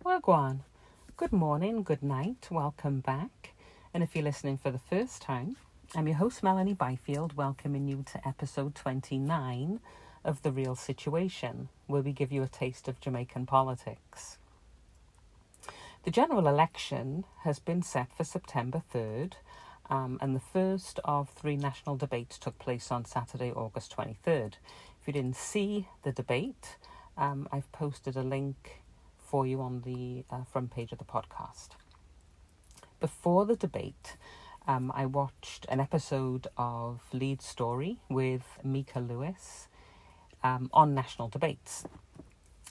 Wagwan. Good morning, good night, welcome back. And if you're listening for the first time, I'm your host, Melanie Byfield, welcoming you to episode 29 of The Real Situation, where we give you a taste of Jamaican politics. The general election has been set for September 3rd, and the first of three national debates took place on Saturday, August 23rd. If you didn't see the debate, I've posted a link for you on the front page of the podcast. Before the debate, I watched an episode of Lead Story with Mika Lewis on national debates.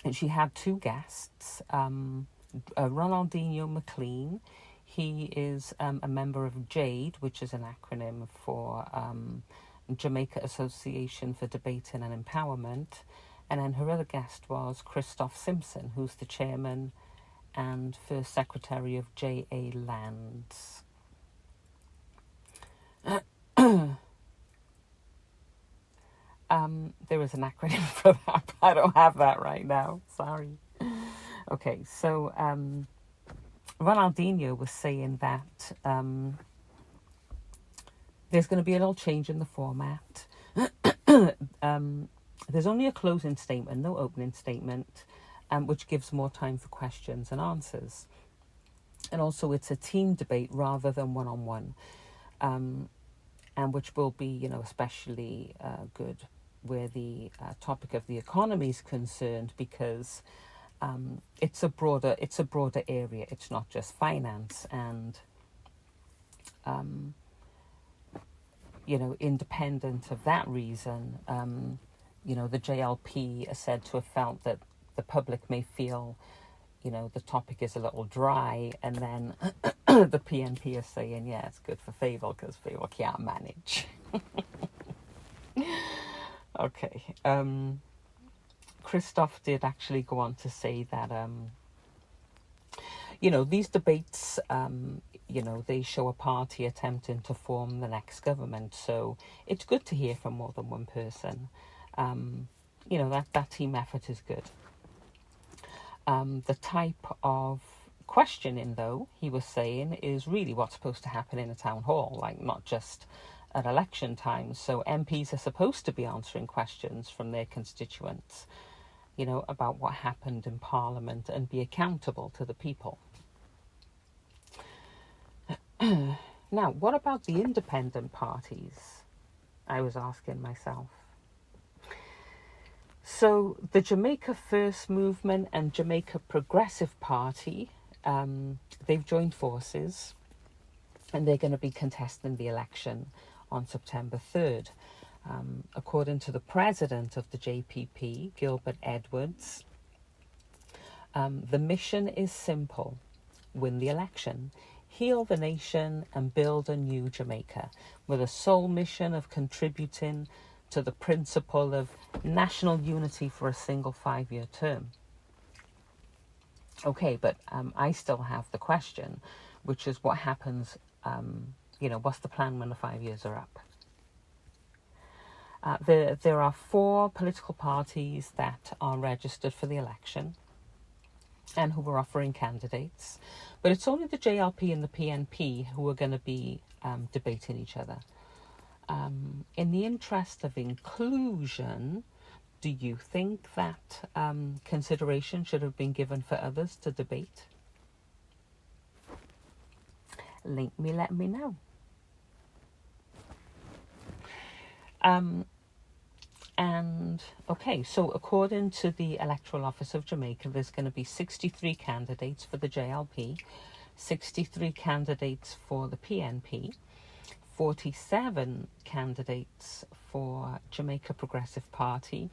And she had two guests, Ronaldinho McLean. He is a member of JADE, which is an acronym for Jamaica Association for Debating and Empowerment. And then her other guest was Christoph Simpson, who's the chairman and first secretary of J.A. Lands. There is an acronym for that, but I don't have that right now. Sorry. Okay, so Ronaldinho was saying that there's going to be a little change in the format. There's only a closing statement, no opening statement, which gives more time for questions and answers. And also it's a team debate rather than one-on-one, and which will be, especially good where the topic of the economy is concerned, because it's a broader area. It's not just finance, and independent of that reason, the JLP is said to have felt that the public may feel, the topic is a little dry, and then the PNP is saying, yeah, it's good for Fable because Fable can't manage. Okay. Christoph did actually go on to say that, these debates, they show a party attempting to form the next government. So it's good to hear from more than one person. That team effort is good. The type of questioning, though, he was saying, is really what's supposed to happen in a town hall, like not just at election time. So MPs are supposed to be answering questions from their constituents, about what happened in Parliament and be accountable to the people. Now, what about the independent parties? I was asking myself. So the Jamaica First Movement and Jamaica Progressive Party, they've joined forces, and they're going to be contesting the election on September 3rd. According to the president of the JPP, Gilbert Edwards, the mission is simple: win the election, heal the nation, and build a new Jamaica, with a sole mission of contributing to the principle of national unity for a single 5-year term. Okay, but I still have the question, which is what happens, what's the plan when the 5 years are up? There are 4 political parties that are registered for the election and who are offering candidates, but it's only the JLP and the PNP who are going to be debating each other. In the interest of inclusion, do you think that consideration should have been given for others to debate? Let me know. So according to the Electoral Office of Jamaica, there's going to be 63 candidates for the JLP, 63 candidates for the PNP, 47 candidates for Jamaica Progressive Party,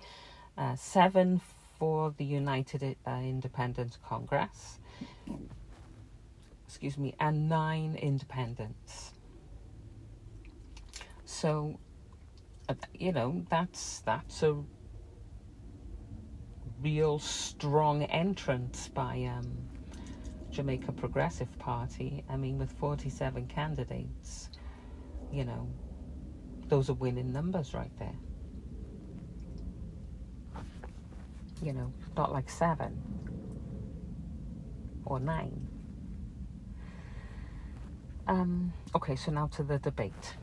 7 for the United Independent Congress, and 9 independents. So, that's a real strong entrance by Jamaica Progressive Party. I mean, with 47 candidates, those are winning numbers right there. Not like 7. or 9. Okay, so now to the debate.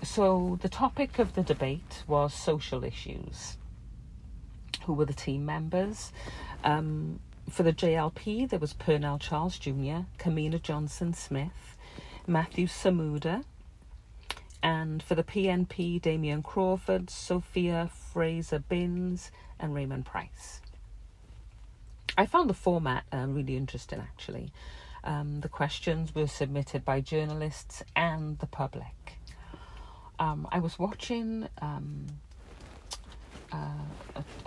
So the topic of the debate was social issues. Who were the team members? For the JLP, there was Pernell Charles Jr., Kamina Johnson-Smith, Matthew Samuda, and for the PNP, Damien Crawford, Sophia Fraser-Binns, and Raymond Price. I found the format really interesting, actually. The questions were submitted by journalists and the public. I was watching a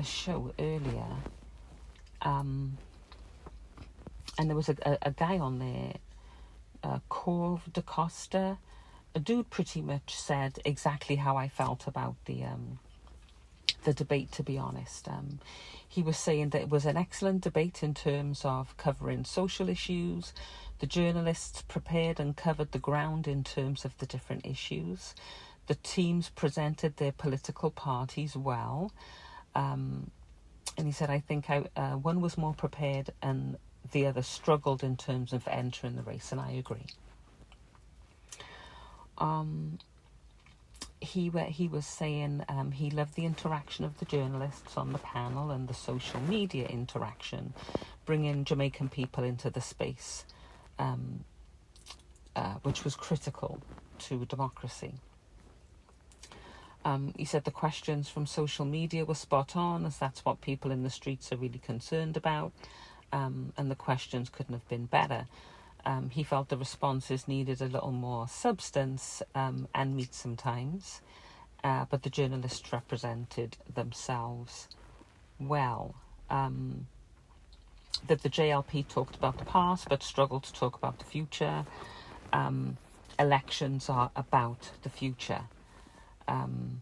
show earlier, and there was a guy on there, Corv da Costa. A dude pretty much said exactly how I felt about the debate, to be honest. He was saying that it was an excellent debate in terms of covering social issues. The journalists prepared and covered the ground in terms of the different issues. The teams presented their political parties well. And he said, I think one was more prepared and the other struggled in terms of entering the race, and I agree. He was saying he loved the interaction of the journalists on the panel and the social media interaction, bringing Jamaican people into the space, which was critical to democracy. He said the questions from social media were spot on, as that's what people in the streets are really concerned about, and the questions couldn't have been better. He felt the responses needed a little more substance and meat sometimes, but the journalists represented themselves well. That the JLP talked about the past but struggled to talk about the future. Elections are about the future. And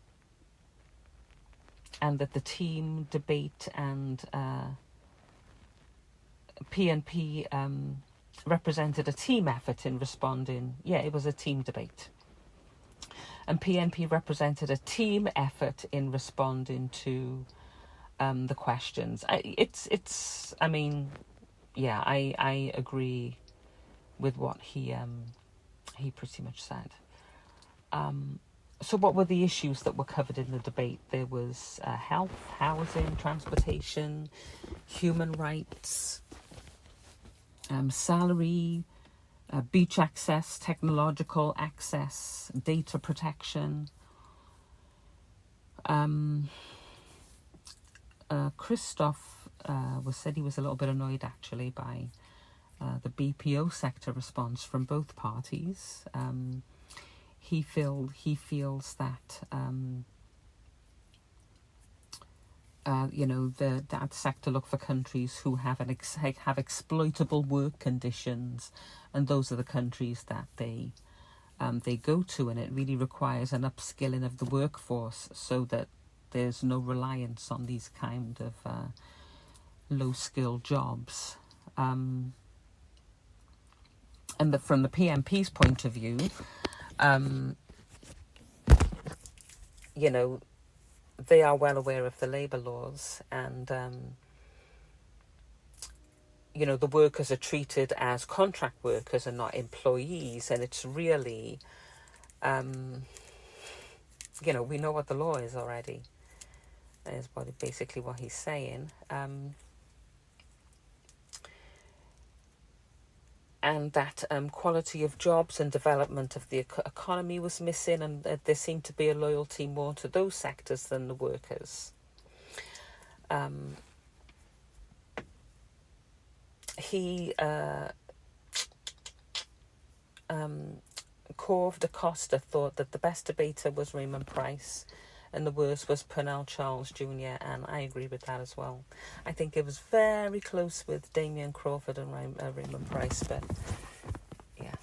that the team debate and PNP represented a team effort in responding. Yeah, it was a team debate. And PNP represented a team effort in responding to the questions. I agree with what he pretty much said. So what were the issues that were covered in the debate? There was health, housing, transportation, human rights, salary, beach access, technological access, data protection. Christoph said he was a little bit annoyed actually by the BPO sector response from both parties. He feels that that sector look for countries who have have exploitable work conditions, and those are the countries that they go to, and it really requires an upskilling of the workforce so that there's no reliance on these kind of low-skilled jobs. And from the PMP's point of view, they are well aware of the labour laws, and the workers are treated as contract workers and not employees, and it's really we know what the law is already, is basically what he's saying. And that quality of jobs and development of the economy was missing, and there seemed to be a loyalty more to those sectors than the workers. Corv da Costa thought that the best debater was Raymond Price, and the worst was Pernell Charles Jr., and I agree with that as well. I think it was very close with Damien Crawford and Raymond Price, but yeah.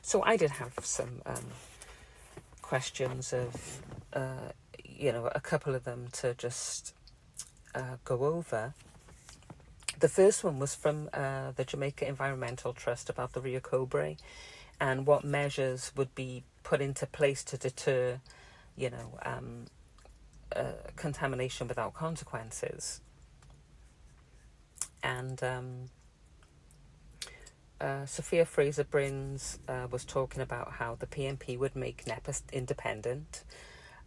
So I did have some questions of, a couple of them to just go over. The first one was from the Jamaica Environmental Trust about the Rio Cobre and what measures would be put into place to deter contamination without consequences. and Sophia Fraser-Bryns was talking about how the PNP would make NEPA independent,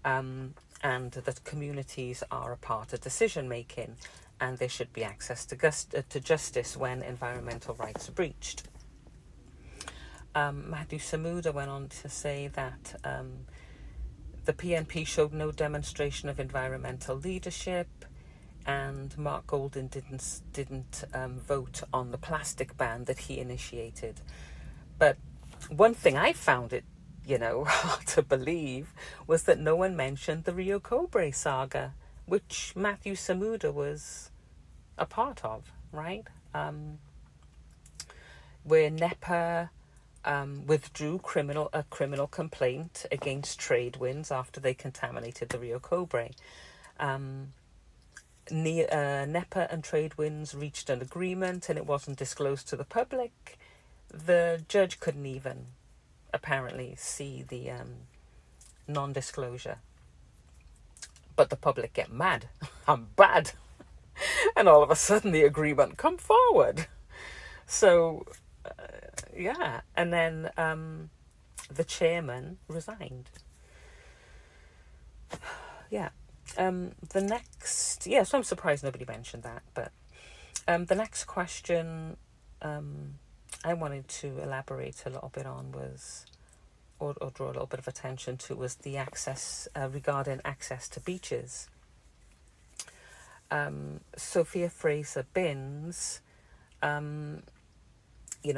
and that communities are a part of decision making, and there should be access to justice when environmental rights are breached. Matthew Samuda went on to say that the PNP showed no demonstration of environmental leadership, and Mark Golding didn't vote on the plastic ban that he initiated. But one thing I found it, hard to believe was that no one mentioned the Rio Cobre saga, which Matthew Samuda was a part of, right? Where NEPA withdrew a criminal complaint against Tradewinds after they contaminated the Rio Cobre. NEPA and Tradewinds reached an agreement, and it wasn't disclosed to the public. The judge couldn't even apparently see the non-disclosure. But the public get mad. I'm bad. And all of a sudden the agreement come forward. So, yeah. And then the chairman resigned. Yeah. So I'm surprised nobody mentioned that. But the next question I wanted to elaborate a little bit on was, or draw a little bit of attention to, was the access, regarding access to beaches. Sophia Fraser-Bryns,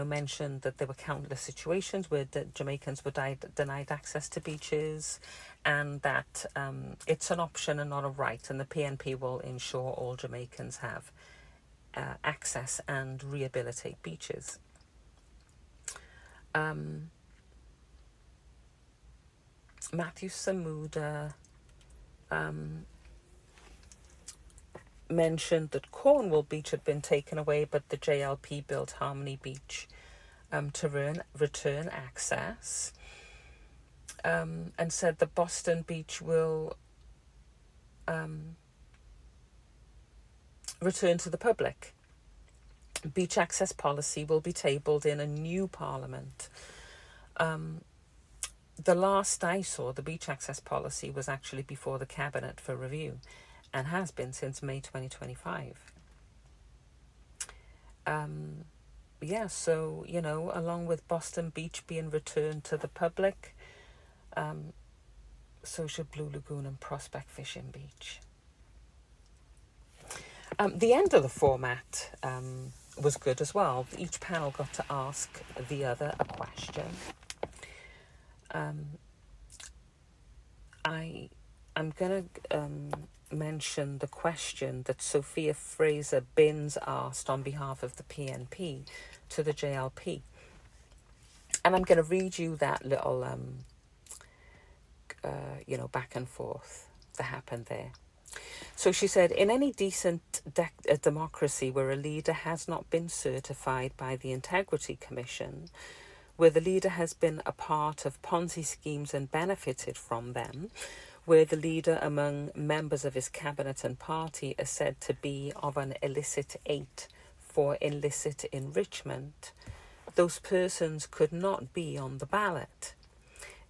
mentioned that there were countless situations where Jamaicans were denied access to beaches, and that it's an option and not a right, and the PNP will ensure all Jamaicans have access and rehabilitate beaches. Matthew Samuda mentioned that Cornwall Beach had been taken away, but the JLP built Harmony Beach to return access, and said the Boston Beach will return to the public. Beach access policy will be tabled in a new parliament. The last I saw, the beach access policy was actually before the cabinet for review, and has been since May 2025. So, along with Boston Beach being returned to the public, so should Blue Lagoon and Prospect Fishing Beach. The end of the format was good as well. Each panel got to ask the other a question. I'm going to mention the question that Sophia Fraser-Bryns asked on behalf of the PNP to the JLP. And I'm going to read you that little, back and forth that happened there. So she said, in any decent democracy where a leader has not been certified by the Integrity Commission, where the leader has been a part of Ponzi schemes and benefited from them, where the leader among members of his cabinet and party is said to be of an illicit aid for illicit enrichment, those persons could not be on the ballot.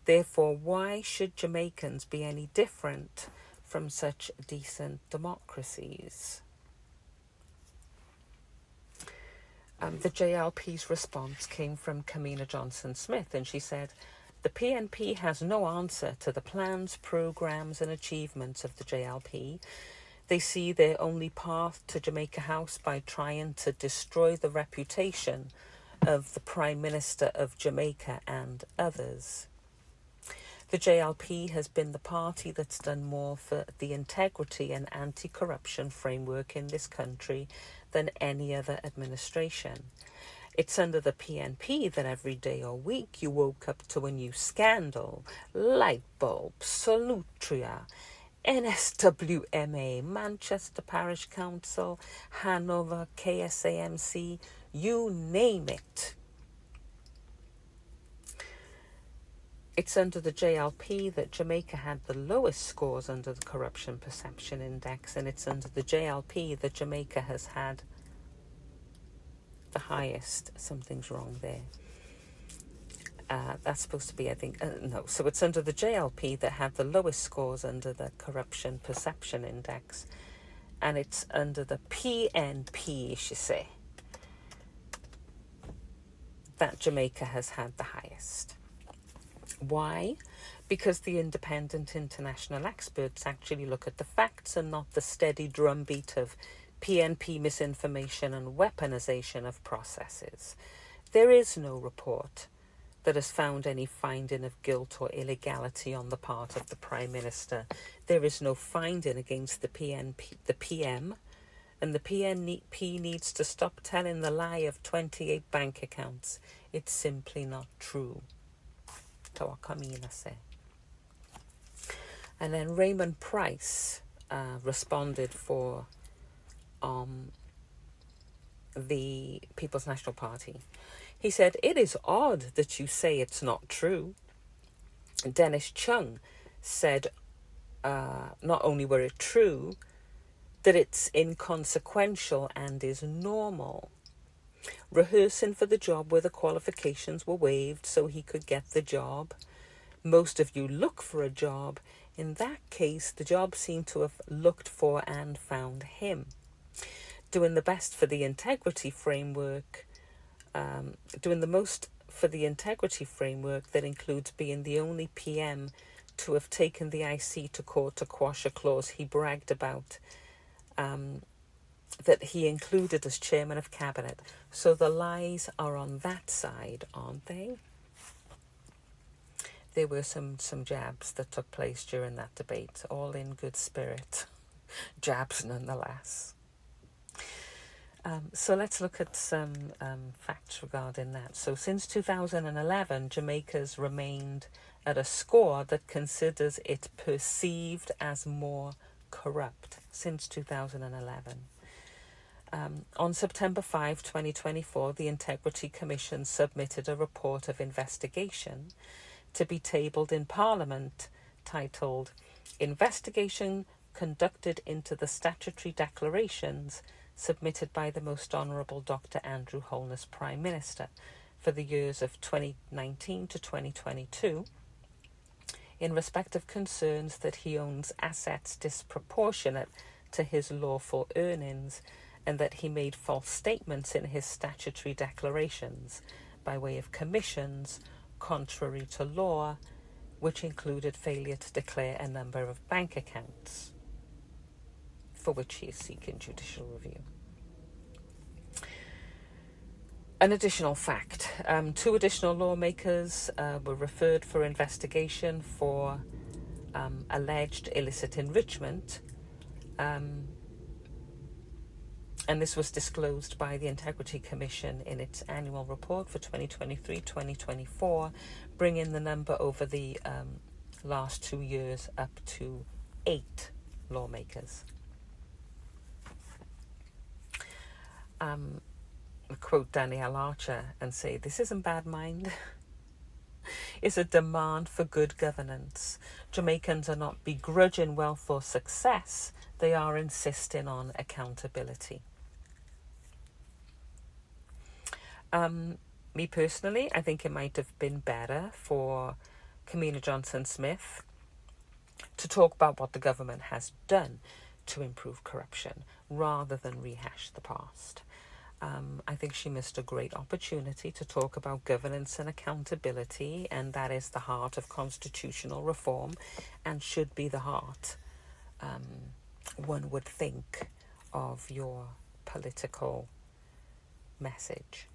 Therefore, why should Jamaicans be any different from such decent democracies? The JLP's response came from Kamina Johnson-Smith, and she said, the PNP has no answer to the plans, programmes and achievements of the JLP. They see their only path to Jamaica House by trying to destroy the reputation of the Prime Minister of Jamaica and others. The JLP has been the party that's done more for the integrity and anti-corruption framework in this country than any other administration. It's under the PNP that every day or week you woke up to a new scandal, light bulb, Solutria, NSWMA, Manchester Parish Council, Hanover, KSAMC, you name it. It's under the JLP that Jamaica had the lowest scores under the Corruption Perception Index, and it's under the JLP that Jamaica has had the highest, something's wrong there. That's supposed to be, I think, no. So it's under the JLP that had the lowest scores under the Corruption Perception Index. And it's under the PNP, she say, that Jamaica has had the highest. Why? Because the independent international experts actually look at the facts and not the steady drumbeat of PNP misinformation and weaponization of processes. There is no report that has found any finding of guilt or illegality on the part of the Prime Minister. There is no finding against the PM, and the PNP needs to stop telling the lie of 28 bank accounts. It's simply not true. And then Raymond Price responded for the People's National Party. He said, "It is odd that you say it's not true." Dennis Chung said, not only were it true, that it's inconsequential and is normal. Rehearsing for the job where the qualifications were waived so he could get the job. Most of you look for a job. In that case, the job seemed to have looked for and found him. Doing the best for the integrity framework, doing the most for the integrity framework that includes being the only PM to have taken the IC to court to quash a clause he bragged about, that he included as chairman of cabinet. So the lies are on that side, aren't they? There were some jabs that took place during that debate, all in good spirit. Jabs nonetheless. So let's look at some facts regarding that. So since 2011, Jamaica's remained at a score that considers it perceived as more corrupt since 2011. On September 5, 2024, the Integrity Commission submitted a report of investigation to be tabled in Parliament titled Investigation Conducted into the Statutory Declarations submitted by the Most Honourable Dr. Andrew Holness, Prime Minister, for the years of 2019 to 2022, in respect of concerns that he owns assets disproportionate to his lawful earnings and that he made false statements in his statutory declarations by way of commissions contrary to law, which included failure to declare a number of bank accounts, for which he is seeking judicial review. An additional fact, 2 additional lawmakers were referred for investigation for alleged illicit enrichment, and this was disclosed by the Integrity Commission in its annual report for 2023-2024, bringing the number over the last 2 years up to 8 lawmakers. Quote Danielle Archer and say, "This isn't bad mind. It's a demand for good governance. Jamaicans are not begrudging wealth or success. They are insisting on accountability." Me personally, I think it might have been better for Kamina Johnson-Smith to talk about what the government has done to improve corruption rather than rehash the past. I think she missed a great opportunity to talk about governance and accountability, and that is the heart of constitutional reform and should be the heart, one would think, of your political message.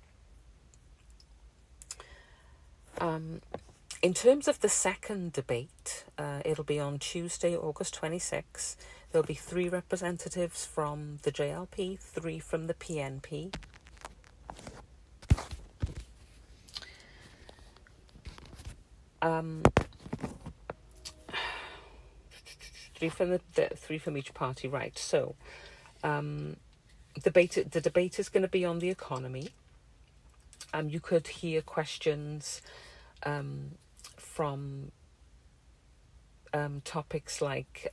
In terms of the second debate, it'll be on Tuesday, August 26. There'll be 3 representatives from the JLP, 3 from the PNP. 3 from each party, right? So, the debate is going to be on the economy. You could hear questions from topics like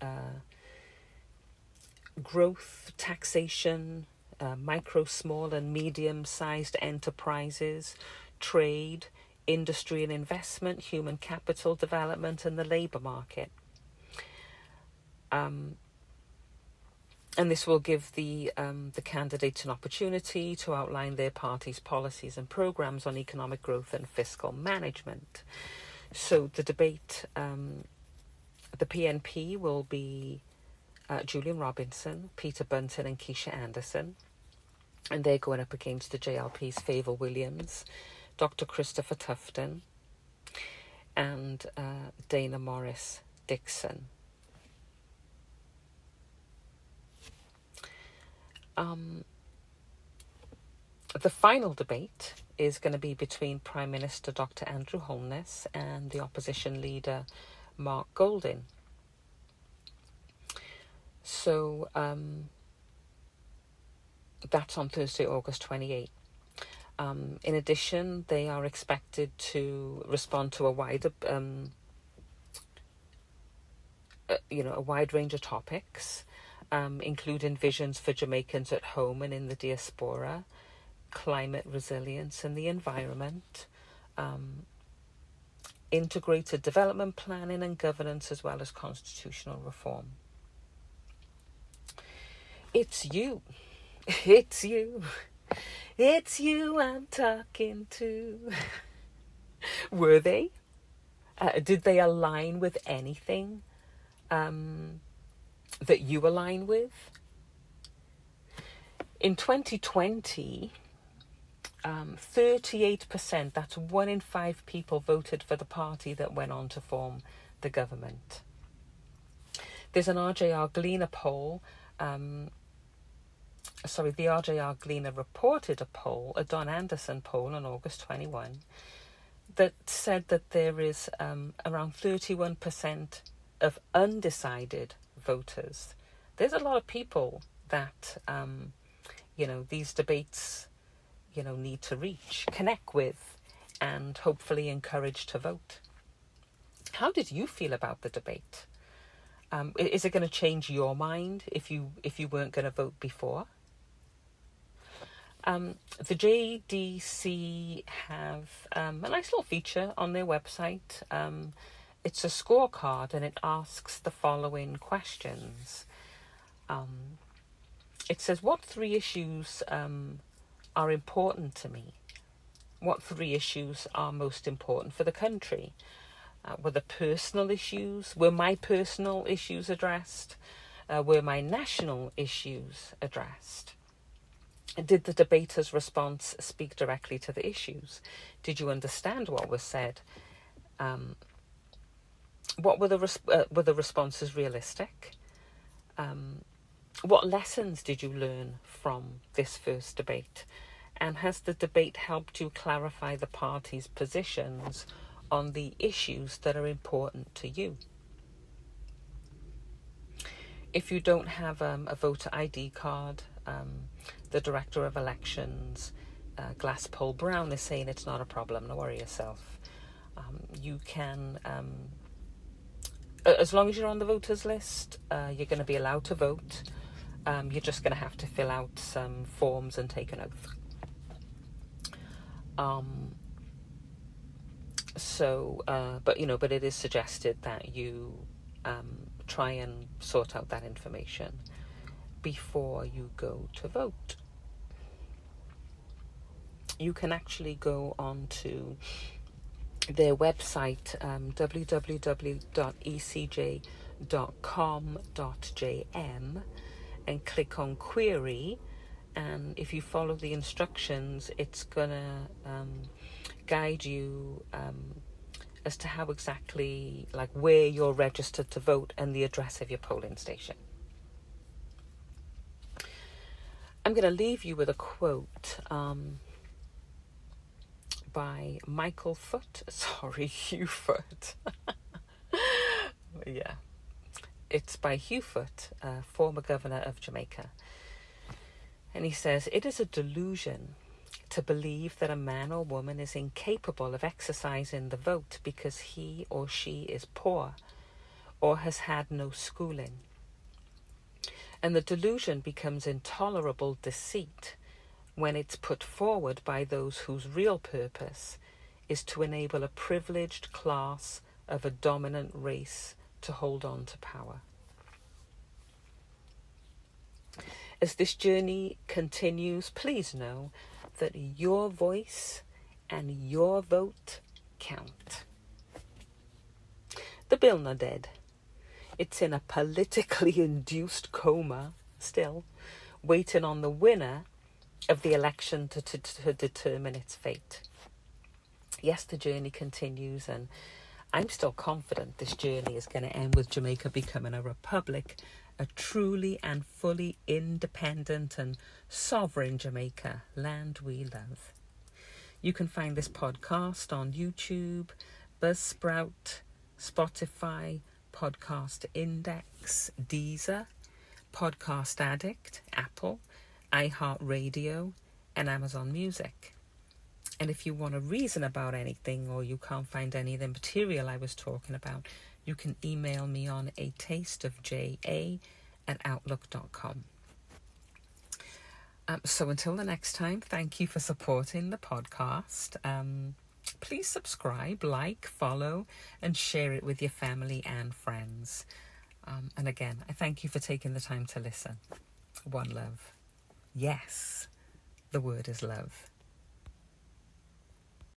growth, taxation, micro, small and medium-sized enterprises, trade, industry and investment, human capital development, and the labour market. And this will give the candidates an opportunity to outline their party's policies and programmes on economic growth and fiscal management. So the debate, the PNP will be Julian Robinson, Peter Bunton and Keisha Anderson. And they're going up against the JLP's Favour Williams, Dr. Christopher Tufton, and Dana Morris Dixon. The final debate is going to be between Prime Minister Dr. Andrew Holness and the opposition leader Mark Golding. So that's on Thursday, August 28th. In addition, they are expected to respond to a wider, a wide range of topics, including visions for Jamaicans at home and in the diaspora, climate resilience and the environment, integrated development planning and governance, as well as constitutional reform. It's you. It's you. It's you I'm talking to. Were they? Did they align with anything that you align with? In 2020, 38%, that's 1 in 5 people, voted for the party that went on to form the government. There's an RJR Gleaner poll, the RJR Gleaner reported a poll, a Don Anderson poll on August 21, that said that there is around 31% of undecided voters. There's a lot of people that, these debates, need to reach, connect with, and hopefully encourage to vote. How did you feel about the debate? Is it going to change your mind if you weren't going to vote before? The JDC have a nice little feature on their website. It's a scorecard and it asks the following questions. It says, what 3 issues are important to me? What 3 issues are most important for the country? Were my personal issues addressed? Were my national issues addressed? Did the debater's response speak directly to the issues? Did you understand what was said? What were the responses realistic? What lessons did you learn from this first debate? And has the debate helped you clarify the party's positions on the issues that are important to you? If you don't have a voter ID card, the Director of Elections, Glasspool Brown, is saying it's not a problem. Don't worry yourself. You can, as long as you're on the voters list, you're going to be allowed to vote. You're just going to have to fill out some forms and take an oath. But it is suggested that you try and sort out that information before you go to vote. You can actually go on to their website, www.ecj.com.jm, and click on query, and if you follow the instructions, it's gonna guide you as to how exactly, where you're registered to vote and the address of your polling station. I'm going to leave you with a quote by Hugh Foot. Yeah. It's by Hugh Foot, former governor of Jamaica. And he says, "It is a delusion to believe that a man or woman is incapable of exercising the vote because he or she is poor or has had no schooling. And the delusion becomes intolerable deceit when it's put forward by those whose real purpose is to enable a privileged class of a dominant race to hold on to power. As this journey continues, please know that your voice and your vote count. The bill not dead. It's in a politically induced coma still, waiting on the winner of the election to determine its fate. Yes, the journey continues, and I'm still confident this journey is going to end with Jamaica becoming a republic, a truly and fully independent and sovereign Jamaica, land we love. You can find this podcast on YouTube, Buzzsprout, Spotify, Podcast Index, Deezer, Podcast Addict, Apple, iHeartRadio, and Amazon Music. And if you want to reason about anything or you can't find any of the material I was talking about, you can email me on atasteofja@outlook.com. So until the next time, thank you for supporting the podcast. Please subscribe, like, follow, and share it with your family and friends. And again, I thank you for taking the time to listen. One love. Yes, the word is love.